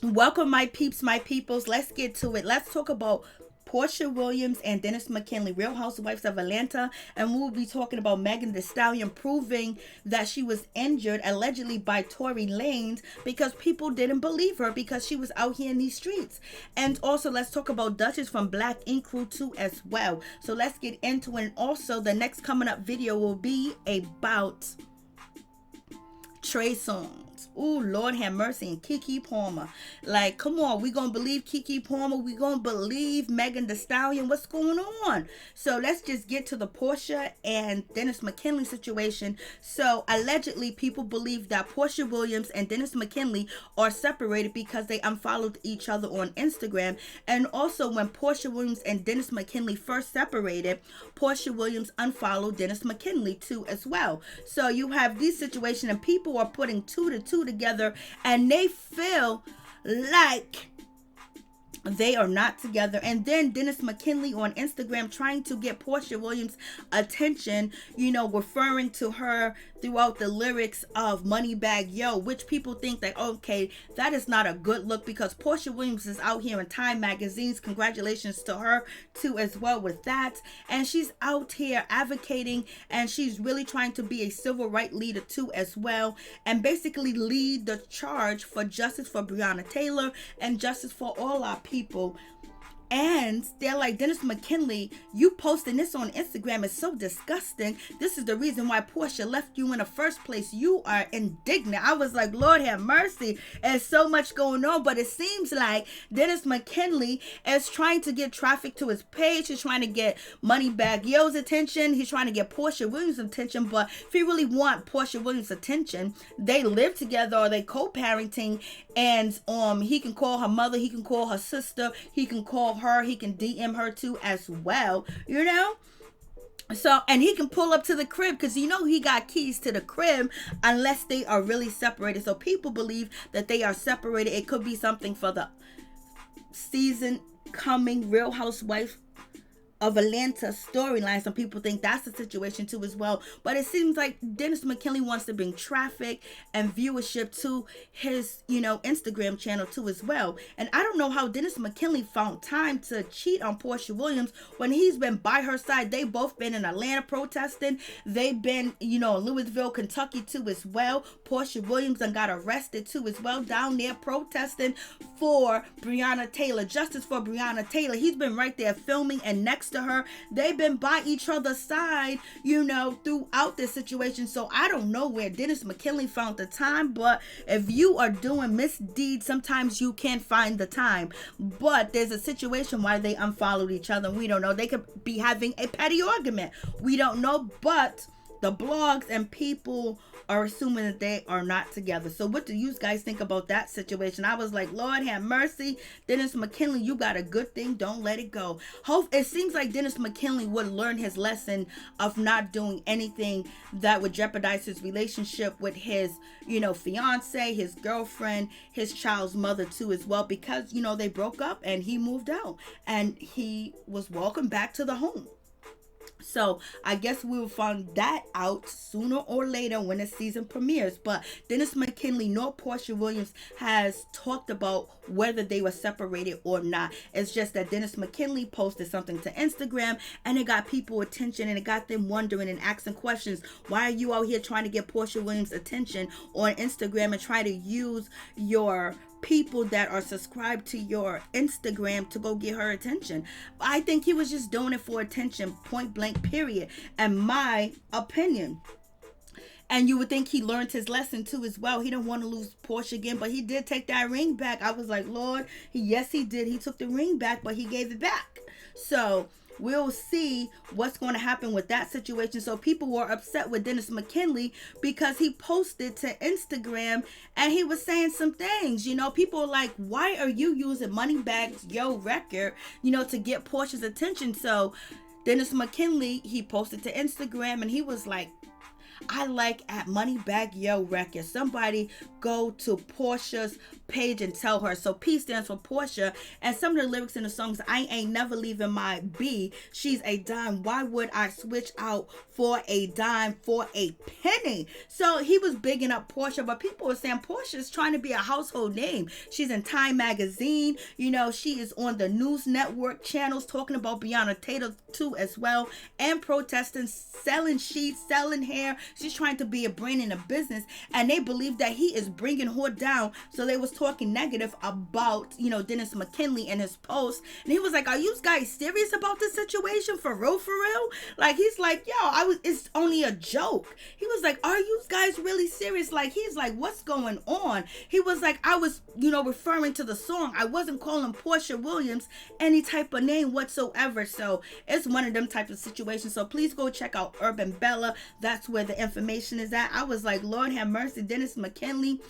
Welcome, my peeps, my peoples. Let's get to it. Let's talk about Porsha Williams and Dennis McKinley, Real Housewives of Atlanta. And we'll be talking about Megan Thee Stallion proving that she was injured allegedly by Tory Lanez because people didn't believe her because she was out here in these streets. And also, let's talk about Dutchess from Black Ink Crew too as well. So let's get into it. And also, the next coming up video will be about Trey Songz. Ooh, Lord have mercy. And Keke Palmer. Like, come on. We gonna believe Keke Palmer. We gonna believe Megan Thee Stallion. What's going on? So let's just get to the Porsha and Dennis McKinley situation. So allegedly, people believe that Porsha Williams and Dennis McKinley are separated because they unfollowed each other on Instagram. And also, when Porsha Williams and Dennis McKinley first separated, Porsha Williams unfollowed Dennis McKinley too as well. So you have these situations and people are putting two to two together and they feel like they are not together. And then Dennis McKinley on Instagram trying to get Porsha Williams' attention, referring to her throughout the lyrics of Moneybag Yo, which people think that, okay, that is not a good look because Porsha Williams is out here in Time magazines. Congratulations to her too as well with that. And she's out here advocating and she's really trying to be a civil rights leader too as well, and basically lead the charge for justice for Breonna Taylor and justice for all our people. And they're like, Dennis McKinley, you posting this on Instagram is so disgusting. This is the reason why Porsha left you in the first place. You are indignant. I was like, Lord have mercy. There's so much going on. But it seems like Dennis McKinley is trying to get traffic to his page. He's trying to get Moneybag Yo's attention. He's trying to get Porsha Williams' attention. But if he really want Porsha Williams' attention, they live together or they co-parenting. And he can call her mother. He can call her sister. He can call her, he can DM her too as well, so, and he can pull up to the crib because he got keys to the crib unless they are really separated. So people believe that they are separated. It could be something for the season coming Real Housewife of Atlanta storyline. Some people think that's the situation too as well. But it seems like Dennis McKinley wants to bring traffic and viewership to his, Instagram channel too as well. And I don't know how Dennis McKinley found time to cheat on Porsha Williams when he's been by her side. They both been in Atlanta protesting. They've been, in Louisville, Kentucky too as well. Porsha Williams and got arrested too as well down there protesting for Breonna Taylor, justice for Breonna Taylor. He's been right there filming and next to her. They've been by each other's side, throughout this situation. So I don't know where Dennis McKinley found the time, but if you are doing misdeeds, sometimes you can't find the time. But there's a situation why they unfollowed each other. We don't know. They could be having a petty argument. We don't know, but the blogs and people are assuming that they are not together. So what do you guys think about that situation? I was like, Lord have mercy. Dennis McKinley, you got a good thing. Don't let it go. It seems like Dennis McKinley would learn his lesson of not doing anything that would jeopardize his relationship with his, fiance, his girlfriend, his child's mother too as well, because, they broke up and he moved out and he was welcomed back to the home. So I guess we will find that out sooner or later when the season premieres. But Dennis McKinley nor Porsha Williams has talked about whether they were separated or not. It's just that Dennis McKinley posted something to Instagram and it got people attention and it got them wondering and asking questions. Why are you out here trying to get Porsha Williams' attention on Instagram and try to use your people that are subscribed to your Instagram to go get her attention? I think he was just doing it for attention, point blank, period, and my opinion. And you would think he learned his lesson too as well. He didn't want to lose Porsha again, but he did take that ring back. I was like, Lord, yes, he did. He took the ring back, but he gave it back. So we'll see what's going to happen with that situation. So people were upset with Dennis McKinley because he posted to Instagram and he was saying some things. People are like, why are you using Moneybag Yo record, to get Porsha's attention? So Dennis McKinley, he posted to Instagram and he was like, I like at Moneybag Yo Records. Somebody go to Porsha's page and tell her. So P stands for Porsha, and some of the lyrics in the songs, I ain't never leaving my B. She's a dime. Why would I switch out for a dime for a penny? So he was bigging up Porsha, but people were saying Porsha's trying to be a household name. She's in Time Magazine. You know, she is on the news network channels talking about Maryjanetv too as well, and protesting, selling sheets, selling hair. She's trying to be a brand in a business, and they believe that he is bringing her down. So they was talking negative about, you know, Dennis McKinley and his post, and he was like, are you guys serious about this situation? For real, for real? Like, he's like, yo, it's only a joke. He was like, are you guys really serious? Like, he's like, what's going on? He was like, I was, you know, referring to the song. I wasn't calling Porsha Williams any type of name whatsoever. So it's one of them types of situations. So please go check out Urban Bella. That's where the information is at. I was like, Lord have mercy, Dennis McKinley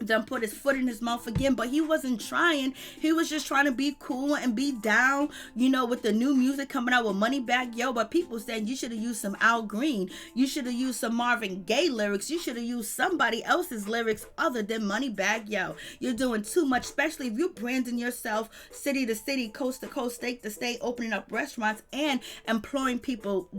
done put his foot in his mouth again, but he wasn't trying. He was just trying to be cool and be down, you know, with the new music coming out with Moneybag Yo. But people said you should have used some Al Green, you should have used some Marvin Gaye lyrics, you should have used somebody else's lyrics other than Moneybag Yo. You're doing too much, especially if you're branding yourself city to city, coast to coast, state to state, opening up restaurants and employing people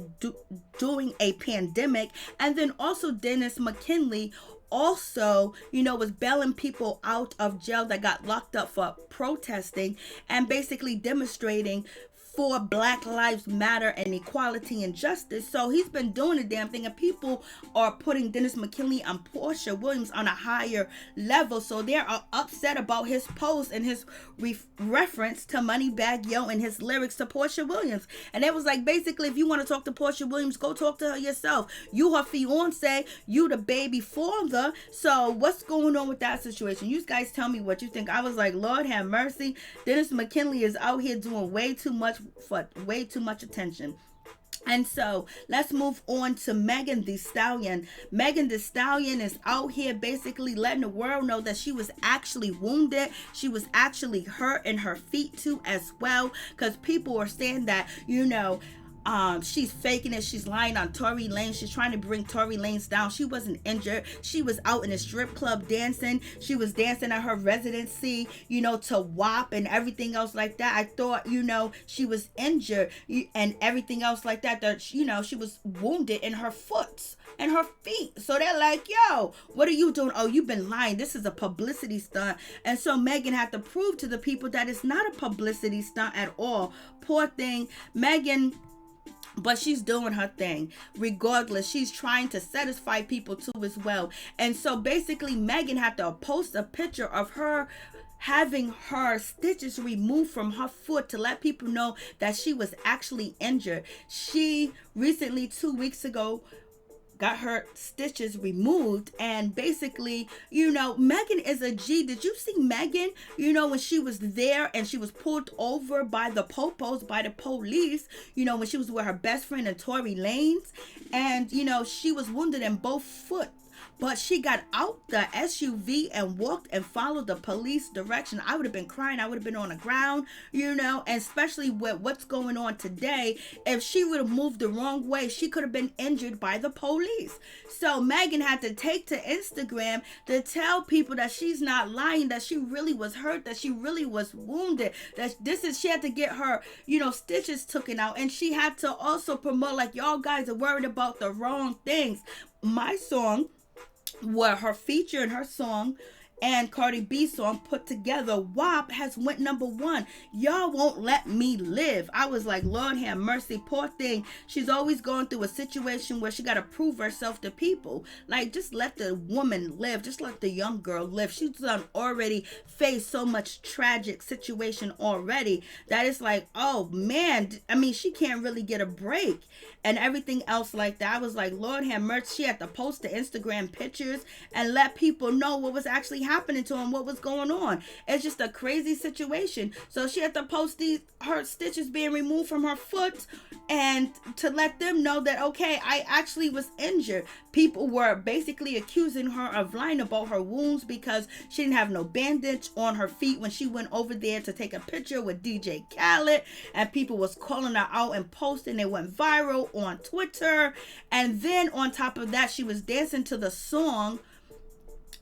during a pandemic. And then also Dennis McKinley also, you know, was bailing people out of jail that got locked up for protesting and basically demonstrating for Black Lives Matter and equality and justice. So he's been doing the damn thing, and people are putting Dennis McKinley and Porsha Williams on a higher level. So they are upset about his post and his reference to Moneybag Yo and his lyrics to Porsha Williams. And it was like, basically, if you want to talk to Porsha Williams, go talk to her yourself. You her fiance, you the baby father. So what's going on with that situation? You guys tell me what you think. I was like, Lord have mercy. Dennis McKinley is out here doing way too much for way too much attention. And so let's move on to Megan Thee Stallion. Megan Thee Stallion is out here basically letting the world know that she was actually wounded. She was actually hurt in her feet too as well, because people are saying that, you know, she's faking it. She's lying on Tory Lanez. She's trying to bring Tory Lanez down. She wasn't injured. She was out in a strip club dancing. She was dancing at her residency, you know, to WAP and everything else like that. I thought, you know, she was injured and everything else like that. That, you know, she was wounded in her foot and her feet. So they're like, yo, what are you doing? Oh, you've been lying. This is a publicity stunt. And so Megan had to prove to the people that it's not a publicity stunt at all. Poor thing. Megan, but she's doing her thing regardless. She's trying to satisfy people too as well. And so basically Megan had to post a picture of her having her stitches removed from her foot to let people know that she was actually injured. She recently, 2 weeks ago, got her stitches removed, and basically, you know, Megan is a G. Did you see Megan, you know, when she was there and she was pulled over by the popos, by the police, you know, when she was with her best friend and Tory Lanez, and, you know, she was wounded in both foot. But she got out the SUV and walked and followed the police direction. I would have been crying. I would have been on the ground, you know, and especially with what's going on today. If she would have moved the wrong way, she could have been injured by the police. So Megan had to take to Instagram to tell people that she's not lying, that she really was hurt, that she really was wounded, that she had to get her, you know, stitches taken out. And she had to also promote, like, y'all guys are worried about the wrong things. My song, where her feature and her song and CardiB song put together, WAP, has went #1. Y'all won't let me live. I was like, Lord have mercy, poor thing. She's always going through a situation where she got to prove herself to people. Like, just let the woman live. Just let the young girl live. She's done already faced so much tragic situation already that it's like, oh man, I mean, she can't really get a break and everything else like that. I was like, Lord have mercy. She had to post the Instagram pictures and let people know what was actually happening. happening to him, what was going on. It's just a crazy situation. So she had to post her stitches being removed from her foot, and to let them know that, okay, I actually was injured. People were basically accusing her of lying about her wounds because she didn't have no bandage on her feet when she went over there to take a picture with DJ Khaled, and people was calling her out and posting. It went viral on Twitter. And then on top of that, she was dancing to the song,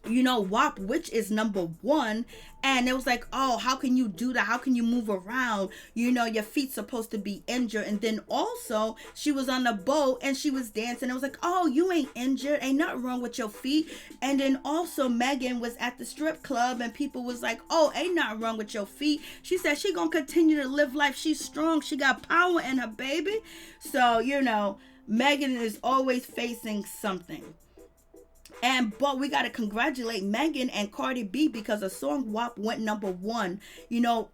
WAP, which is #1. And it was like, oh, how can you do that? How can you move around? Your feet's supposed to be injured. And then also she was on the boat and she was dancing. It was like, oh, you ain't injured. Ain't nothing wrong with your feet. And then also Megan was at the strip club and people was like, oh, ain't nothing wrong with your feet. She said she gonna continue to live life. She's strong. She got power in her, baby. So, Megan is always facing something. But we got to congratulate Megan and Cardi B because the song WAP went #1,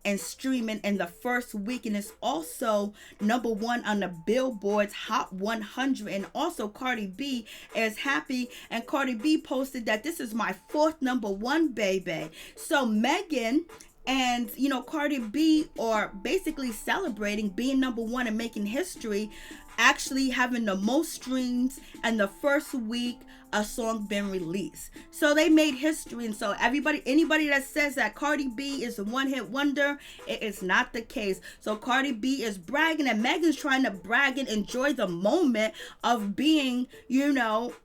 and streaming in the first week. And it's also #1 on the Billboard's Hot 100. And also Cardi B is happy. And Cardi B posted that this is my 4th #1, baby. So Megan and, Cardi B are basically celebrating being #1 and making history, actually having the most streams and the first week a song been released. So they made history. And so anybody that says that Cardi B is a one-hit wonder, it is not the case. So Cardi B is bragging, and Megan's trying to brag and enjoy the moment of being,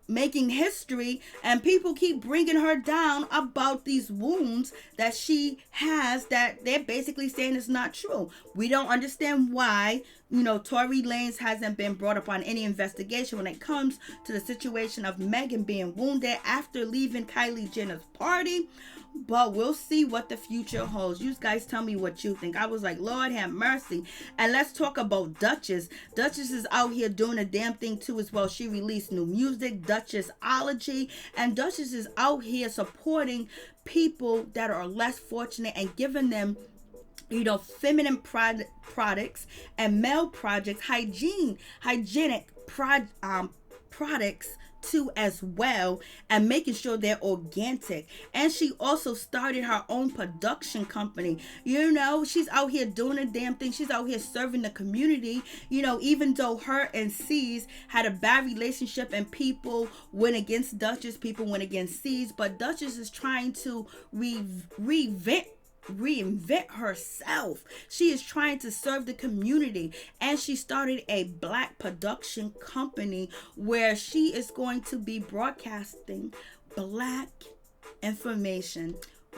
making history. And people keep bringing her down about these wounds that she has that they're basically saying is not true. We don't understand why, Tory Lanez hasn't been brought up on any investigation when it comes to the situation of Megan being wounded after leaving Kylie Jenner's party. But we'll see what the future holds. You guys tell me what you think. I was like, Lord have mercy. And let's talk about Dutchess. Dutchess is out here doing a damn thing too as well. She released new music, Dutchessology. And Dutchess is out here supporting people that are less fortunate and giving them feminine products and male projects, hygienic products too as well, and making sure they're organic. And she also started her own production company. She's out here doing a damn thing. She's out here serving the community, even though her and C's had a bad relationship and people went against Dutchess, people went against C's, but Dutchess is trying to reinvent herself. She is trying to serve the community, and she started a black production company where she is going to be broadcasting black information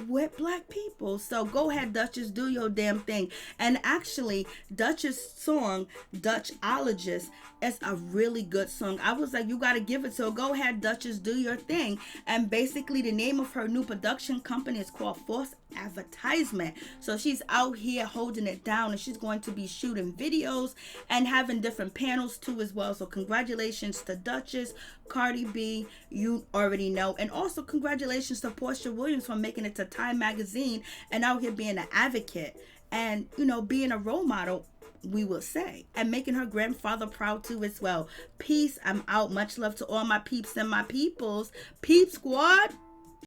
with black people. So go ahead, Dutchess, do your damn thing. And actually, Dutchess' song Dutchologist is a really good song. I was like, you gotta give it. So go ahead, Dutchess, do your thing. And basically the name of her new production company is called False Advertisement. So she's out here holding it down, and she's going to be shooting videos and having different panels too as well. So congratulations to Dutchess, Cardi B, you already know. And also congratulations to Porsha Williams for making it to Time magazine and out here being an advocate and being a role model, we will say, and making her grandfather proud too as well. Peace. I'm out. Much love to all my peeps and my peoples. Peep squad.